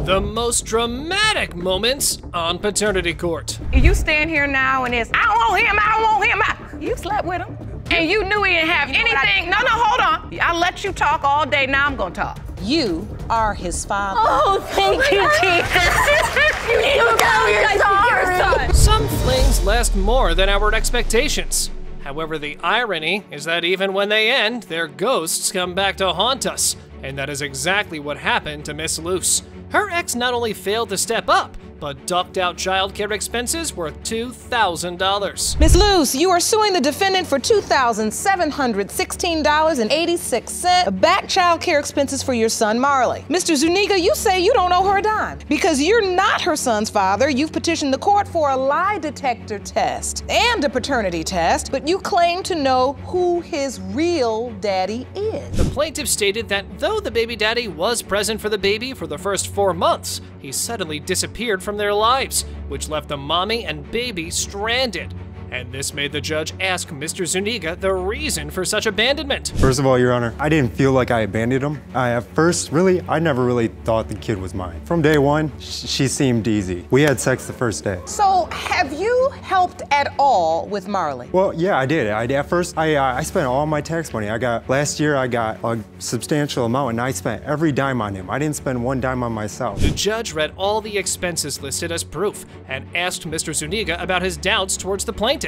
The most dramatic moments on paternity court. You stand here now and it's, I don't want him, I don't want him. You slept with him. And you knew he didn't have anything. No, hold on. I let you talk all day, now I'm gonna talk. You are his father. Oh, thank you, Jesus. You know your son. Some flings last more than our expectations. However, the irony is that even when they end, their ghosts come back to haunt us. And that is exactly what happened to Miss Luce. Her ex not only failed to step up, but docked out childcare expenses worth $2,000. Miss Luce, you are suing the defendant for $2,716.86 back childcare expenses for your son, Marley. Mr. Zuniga, you say you don't owe her a dime. Because you're not her son's father, you've petitioned the court for a lie detector test and a paternity test, but you claim to know who his real daddy is. The plaintiff stated that though the baby daddy was present for the baby for the first 4 months, he suddenly disappeared from their lives, which left the mommy and baby stranded. And this made the judge ask Mr. Zuniga the reason for such abandonment. First of all, Your Honor, I didn't feel like I abandoned him. At first, I never really thought the kid was mine. From day one, she seemed easy. We had sex the first day. So, have you helped at all with Marley? Well, yeah, I did. At first, I spent all my tax money. Last year, I got a substantial amount, and I spent every dime on him. I didn't spend one dime on myself. The judge read all the expenses listed as proof and asked Mr. Zuniga about his doubts towards the plaintiff.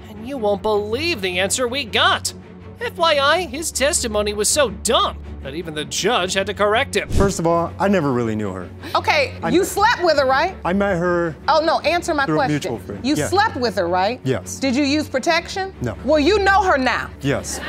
And you won't believe the answer we got. FYI, his testimony was so dumb that even the judge had to correct him. First of all, I never really knew her. Okay, you slept with her, right? I met her. Oh no, answer my through question. A mutual friend. You Yeah. slept with her, right? Yes. Did you use protection? No. Well, you know her now. Yes.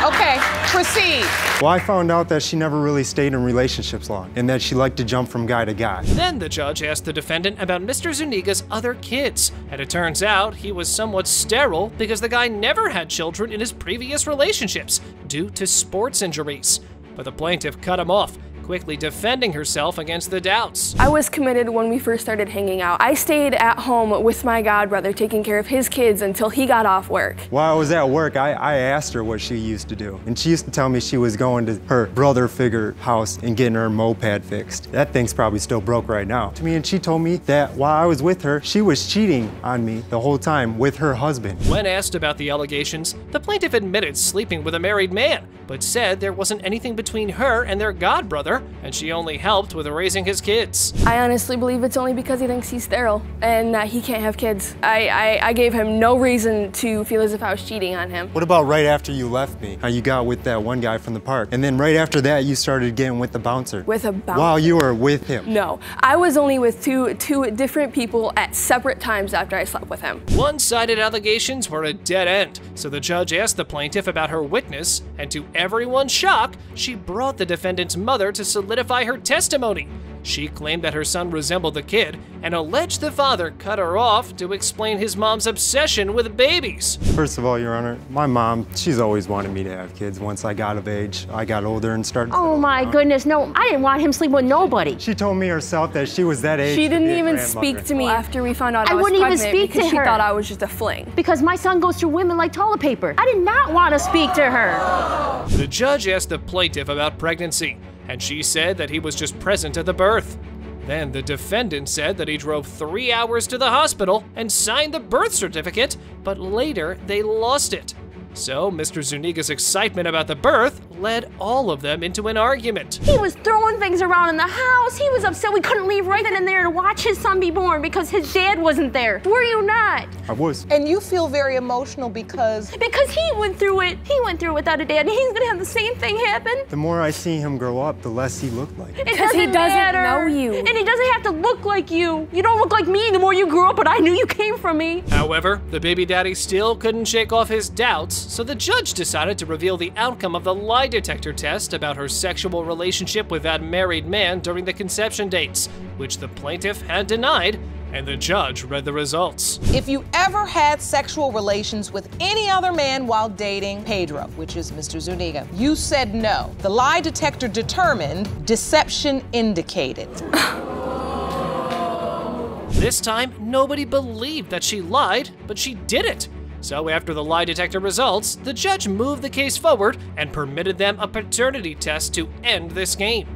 Okay, proceed. Well, I found out that she never really stayed in relationships long and that she liked to jump from guy to guy. Then the judge asked the defendant about Mr. Zuniga's other kids, and it turns out he was somewhat sterile because the guy never had children in his previous relationships due to sports injuries. But the plaintiff cut him off, quickly defending herself against the doubts. I was committed when we first started hanging out. I stayed at home with my godbrother, taking care of his kids until he got off work. While I was at work, I asked her what she used to do. And she used to tell me she was going to her brother figure house and getting her moped fixed. That thing's probably still broke right now. To me, and she told me that while I was with her, she was cheating on me the whole time with her husband. When asked about the allegations, the plaintiff admitted sleeping with a married man, but said there wasn't anything between her and their godbrother, and she only helped with raising his kids. I honestly believe it's only because he thinks he's sterile and that he can't have kids. I gave him no reason to feel as if I was cheating on him. What about right after you left me? How you got with that one guy from the park, and then right after that you started getting with the bouncer. With a bouncer? While you were with him. No, I was only with two different people at separate times after I slept with him. One-sided allegations were a dead end, so the judge asked the plaintiff about her witness, and to everyone's shock, she brought the defendant's mother to solidify her testimony. She claimed that her son resembled the kid and alleged the father cut her off to explain his mom's obsession with babies. First of all, Your Honor, my mom, she's always wanted me to have kids. Once I got of age, I got older and started. Oh my goodness, no, I didn't want him sleeping with nobody. She told me herself that she was that age. She didn't to be a even grandmother. speak to me after we found out I was wouldn't even pregnant speak to because she her. thought I was just a fling. Because my son goes through women like toilet paper. I did not want to speak to her. The judge asked the plaintiff about pregnancy, and she said that he was just present at the birth. Then the defendant said that he drove 3 hours to the hospital and signed the birth certificate, but later they lost it. So Mr. Zuniga's excitement about the birth led all of them into an argument. He was throwing things around in the house. He was upset we couldn't leave right then and there to watch his son be born because his dad wasn't there. Were you not? I was. And you feel very emotional because? Because he went through it. He went through it without a dad, and he's gonna have the same thing happen. The more I see him grow up, the less he looked like. Because he doesn't know you. And he doesn't have to look like you. You don't look like me the more you grew up, but I knew you came from me. However, the baby daddy still couldn't shake off his doubts, so the judge decided to reveal the outcome of the lie detector test about her sexual relationship with that married man during the conception dates, which the plaintiff had denied, and the judge read the results. If you ever had sexual relations with any other man while dating Pedro, which is Mr. Zuniga, you said no. The lie detector determined deception indicated. This time, nobody believed that she lied, but she did it. So after the lie detector results, the judge moved the case forward and permitted them a paternity test to end this game.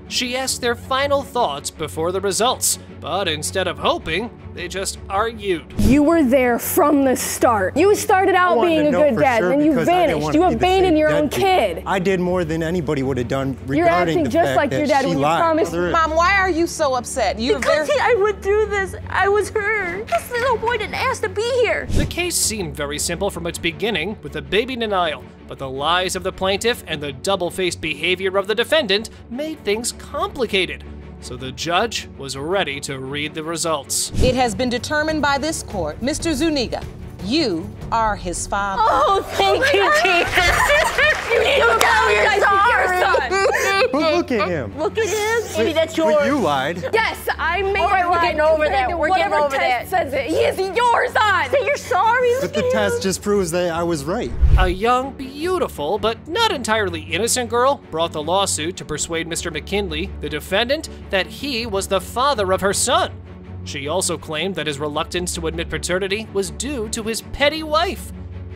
She asked their final thoughts before the results, but instead of hoping, they just argued. You were there from the start. You started out being a good dad, and then you vanished. You abandoned your own kid. I did more than anybody would have done regarding You're acting the just fact like that your dad she when you lied. promised. Mom, why are you so upset? Because I went through this. I was hurt. This little boy didn't ask to be here. The case seemed very simple from its beginning, with the baby denial, but the lies of the plaintiff and the double-faced behavior of the defendant made things complicated. So the judge was ready to read the results. It has been determined by this court, Mr. Zuniga, you are his father. Oh, thank you, Jesus. You need to tell your son. But look at him. Look at him. Maybe that's yours. But you lied. Yes, I made All right, a we're lie getting over compared that. to We're getting whatever over test that. says it. He is your son. Say you're sorry. But the test just proves that I was right. A young, beautiful, but not entirely innocent girl brought the lawsuit to persuade Mr. McKinley, the defendant, that he was the father of her son. She also claimed that his reluctance to admit paternity was due to his petty wife.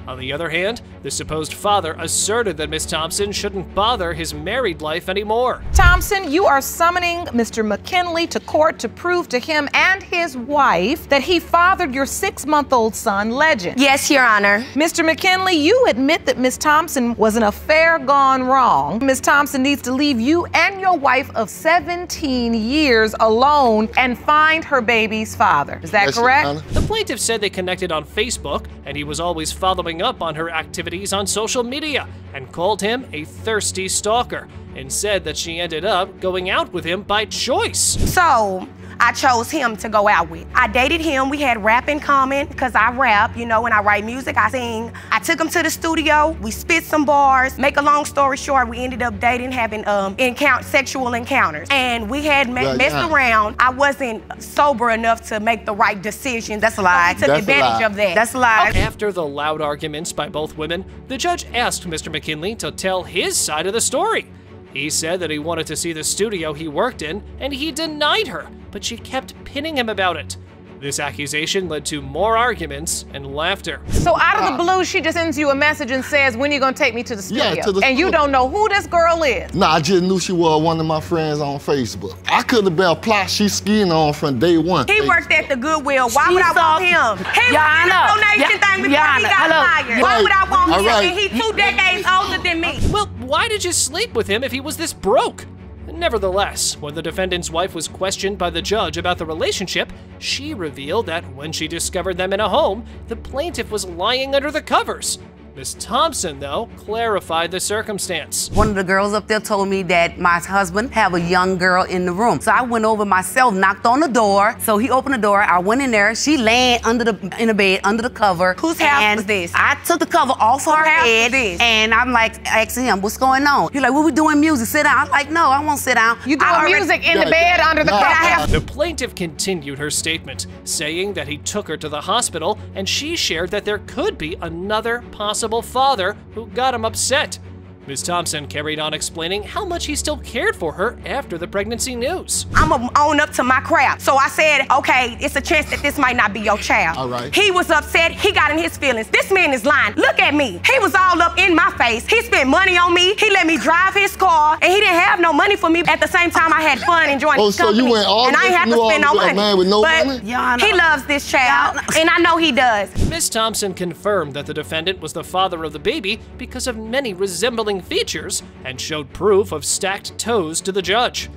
On the other hand, the supposed father asserted that Miss Thompson shouldn't bother his married life anymore. Thompson, you are summoning Mr. McKinley to court to prove to him and his wife that he fathered your 6-month-old son, Legend. Yes, Your Honor. Mr. McKinley, you admit that Miss Thompson was an affair gone wrong. Miss Thompson needs to leave you and your wife of 17 years alone and find her baby's father. Is that Yes, Your correct? Honor. The plaintiff said they connected on Facebook, and he was always following up on her activities on social media, and called him a thirsty stalker, and said that she ended up going out with him by choice. So I chose him to go out with. I dated him. We had rap in common because I rap, you know, when I write music, I sing. I took him to the studio. We spit some bars. Make a long story short, we ended up dating, having sexual encounters. And we had messed around. I wasn't sober enough to make the right decision. That's a lie. So he took advantage of that. That's a lie. After the loud arguments by both women, the judge asked Mr. McKinley to tell his side of the story. He said that he wanted to see the studio he worked in, and he denied her, but she kept pinning him about it. This accusation led to more arguments and laughter. So out of the blue, she just sends you a message and says, when you gonna take me to the studio? Yeah, to the and you studio. don't know who this girl is. Nah, I just knew she was one of my friends on Facebook. I could have been a plot she skiing on from day one. He worked at the Goodwill. Why would I want him? He was in the donation thing before he got fired. Why would I want him? And he 2 decades older than me. Well, why did you sleep with him if he was this broke? Nevertheless, when the defendant's wife was questioned by the judge about the relationship, she revealed that when she discovered them in a home, the plaintiff was lying under the covers. Miss Thompson, though, clarified the circumstance. One of the girls up there told me that my husband have a young girl in the room. So I went over myself, knocked on the door. So he opened the door. I went in there. She laying in the bed, under the cover. Whose house was this? I took the cover off her head. And I'm like asking him, what's going on? He's like, well, we doing music. Sit down. I'm like, no, I won't sit down. You doing music in the bed under the cover? The plaintiff continued her statement, saying that he took her to the hospital, and she shared that there could be another possible father who got him upset. Ms. Thompson carried on explaining how much he still cared for her after the pregnancy news. I'm gonna own up to my crap. So I said, okay, it's a chance that this might not be your child. All right. He was upset. He got in his feelings. This man is lying. Look at me. He was all up in my face. He spent money on me. He let me drive his car, and he didn't have no money for me. At the same time, I had fun enjoying his company. So you went all and I ain't have to spend no money. A man with no but money? Yeah, I know. he loves this child, and I know he does. Ms. Thompson confirmed that the defendant was the father of the baby because of many resembling features, and showed proof of stacked toes to the judge.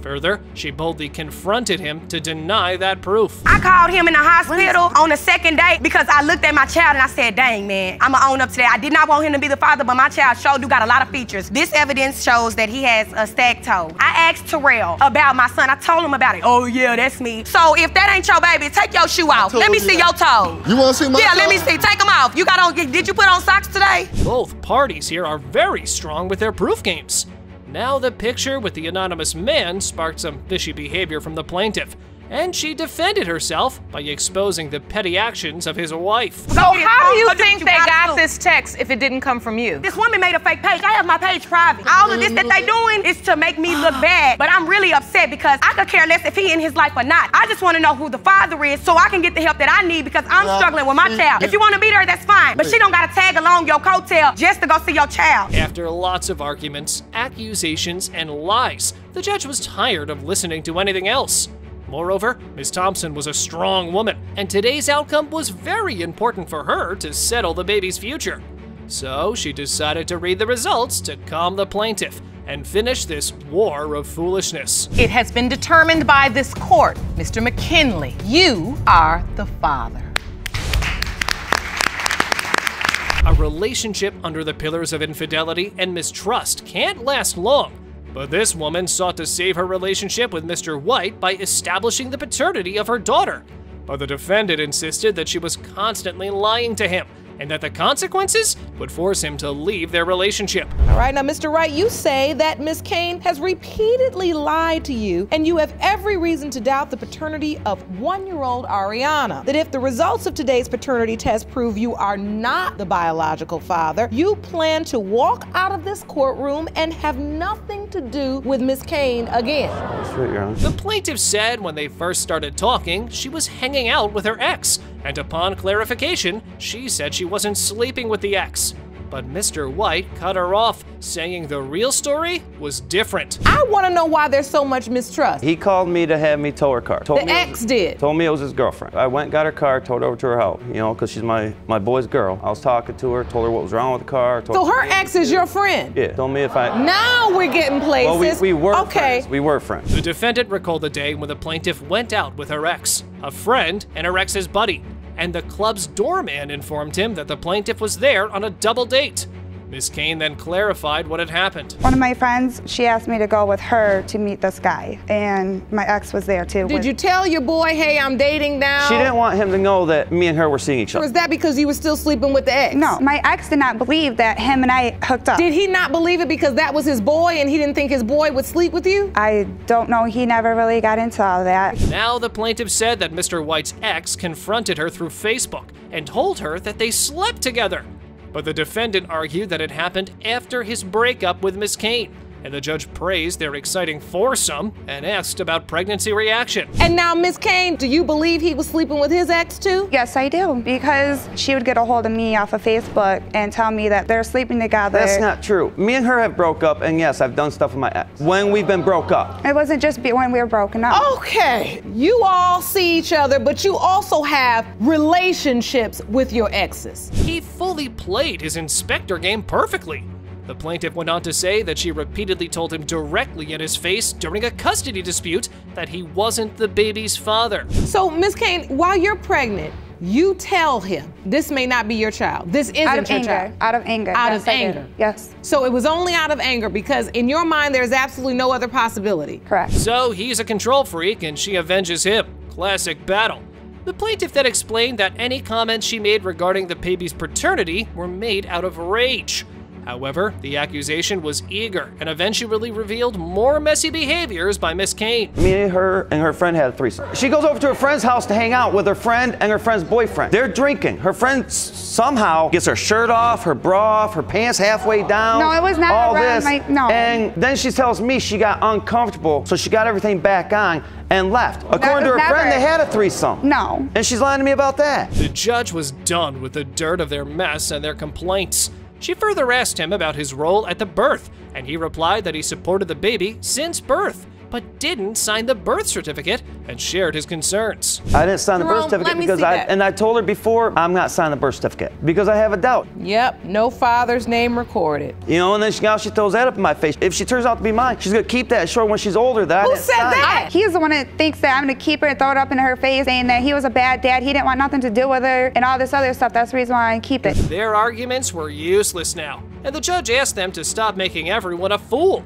Further, she boldly confronted him to deny that proof. I called him in the hospital on the second day because I looked at my child and I said, dang, man, I'ma own up to that. I did not want him to be the father, but my child sure do got a lot of features. This evidence shows that he has a stacked toe. I asked Terrell about my son. I told him about it. Oh, yeah, that's me. So if that ain't your baby, take your shoe off. Let me see your toe. You want to see my Yeah, toe? let me see. Take them off. You got on, did you put on socks today? Both parties here are very strong with their proof games. Now the picture with the anonymous man sparked some fishy behavior from the plaintiff. and she defended herself by exposing the petty actions of his wife. So how do you think they got this text if it didn't come from you? This woman made a fake page. I have my page private. All of this that they doing is to make me look bad. But I'm really upset because I could care less if he in his life or not. I just want to know who the father is so I can get the help that I need because I'm struggling with my child. If you want to be there, that's fine. But she don't got to tag along your coattail just to go see your child. After lots of arguments, accusations, and lies, the judge was tired of listening to anything else. Moreover, Ms. Thompson was a strong woman, and today's outcome was very important for her to settle the baby's future. So she decided to read the results to calm the plaintiff and finish this war of foolishness. It has been determined by this court, Mr. McKinley, you are the father. A relationship under the pillars of infidelity and mistrust can't last long. But this woman sought to save her relationship with Mr. White by establishing the paternity of her daughter. But the defendant insisted that she was constantly lying to him and that the consequences would force him to leave their relationship. All right, now, Mr. Wright, you say that Ms. Kane has repeatedly lied to you, and you have every reason to doubt the paternity of 1-year-old Ariana. That if the results of today's paternity test prove you are not the biological father, you plan to walk out of this courtroom and have nothing to do with Ms. Kane again. That's right, Your Honor. The plaintiff said when they first started talking, she was hanging out with her ex, and upon clarification, she said she wasn't sleeping with the ex. But Mr. White cut her off, saying the real story was different. I want to know why there's so much mistrust. He called me to have me tow her car. The ex did? Told me it was his girlfriend. I went and got her car, towed her over to her house, you know, because she's my boy's girl. I was talking to her, told her what was wrong with the car. So her ex is your friend? Yeah, told me if I... Now we're getting places. Well, we were friends. We were friends. The defendant recalled the day when the plaintiff went out with her ex, a friend and her ex's buddy, and the club's doorman informed him that the plaintiff was there on a double date. Ms. Kane then clarified what had happened. One of my friends, she asked me to go with her to meet this guy, and my ex was there too. Did you tell your boy, hey, I'm dating now? She didn't want him to know that me and her were seeing each other. Or was that because you were still sleeping with the ex? No, my ex did not believe that him and I hooked up. Did he not believe it because that was his boy and he didn't think his boy would sleep with you? I don't know, he never really got into all that. Now the plaintiff said that Mr. White's ex confronted her through Facebook and told her that they slept together. But the defendant argued that it happened after his breakup with Ms. Kane, and the judge praised their exciting foursome and asked about pregnancy reaction. And now, Ms. Kane, do you believe he was sleeping with his ex too? Yes, I do, because she would get a hold of me off of Facebook and tell me that they're sleeping together. That's not true. Me and her have broke up, and yes, I've done stuff with my ex. When we've been broke up. It wasn't just when we were broken up. Okay, you all see each other, but you also have relationships with your exes. He fully played his inspector game perfectly. The plaintiff went on to say that she repeatedly told him directly in his face during a custody dispute that he wasn't the baby's father. So, Ms. Kane, while you're pregnant, you tell him this may not be your child. This isn't your child. Out of anger. Out of anger. Yes. So it was only out of anger because in your mind there's absolutely no other possibility. Correct. So he's a control freak and she avenges him. Classic battle. The plaintiff then explained that any comments she made regarding the baby's paternity were made out of rage. However, the accusation was eager and eventually revealed more messy behaviors by Miss Kane. Me and her friend had a threesome. She goes over to her friend's house to hang out with her friend and her friend's boyfriend. They're drinking. Her friend somehow gets her shirt off, her bra off, her pants halfway down. No, it was not all around this. no. And then she tells me she got uncomfortable, so she got everything back on and left. According to her friend, they had a threesome. No. And she's lying to me about that. The judge was done with the dirt of their mess and their complaints. She further asked him about his role at the birth, and he replied that he supported the baby since birth, but didn't sign the birth certificate and shared his concerns. I didn't sign the birth certificate because I told her before, I'm not signing the birth certificate because I have a doubt. Yep, no father's name recorded. You know, and then now she throws that up in my face. If she turns out to be mine, she's gonna keep that short when she's older. Who said that? He's the one that thinks that I'm gonna keep her and throw it up in her face, saying that he was a bad dad, he didn't want nothing to do with her, and all this other stuff. That's the reason why I keep it. Their arguments were useless now, and the judge asked them to stop making everyone a fool.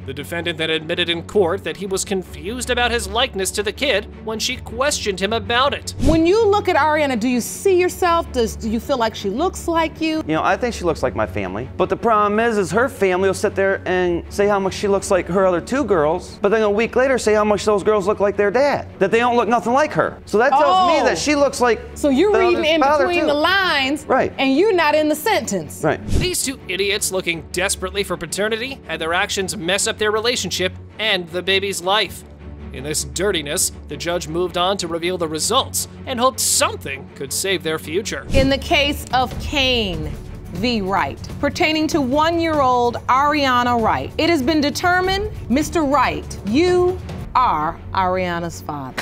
The defendant then admitted in court that he was confused about his likeness to the kid when she questioned him about it. When you look at Ariana, do you see yourself? Do you feel like she looks like you? You know, I think she looks like my family. But the problem is her family will sit there and say how much she looks like her other two girls, but then a week later say how much those girls look like their dad. That they don't look nothing like her. So that tells me that she looks like So you're reading in between too. the lines, right? And you're not in the sentence. Right. These two idiots looking desperately for paternity had their actions mess up their relationship and the baby's life. In this dirtiness, the judge moved on to reveal the results and hoped something could save their future. In the case of Kane v. Wright, pertaining to 1-year-old Ariana Wright, it has been determined, Mr. Wright, you are Ariana's father.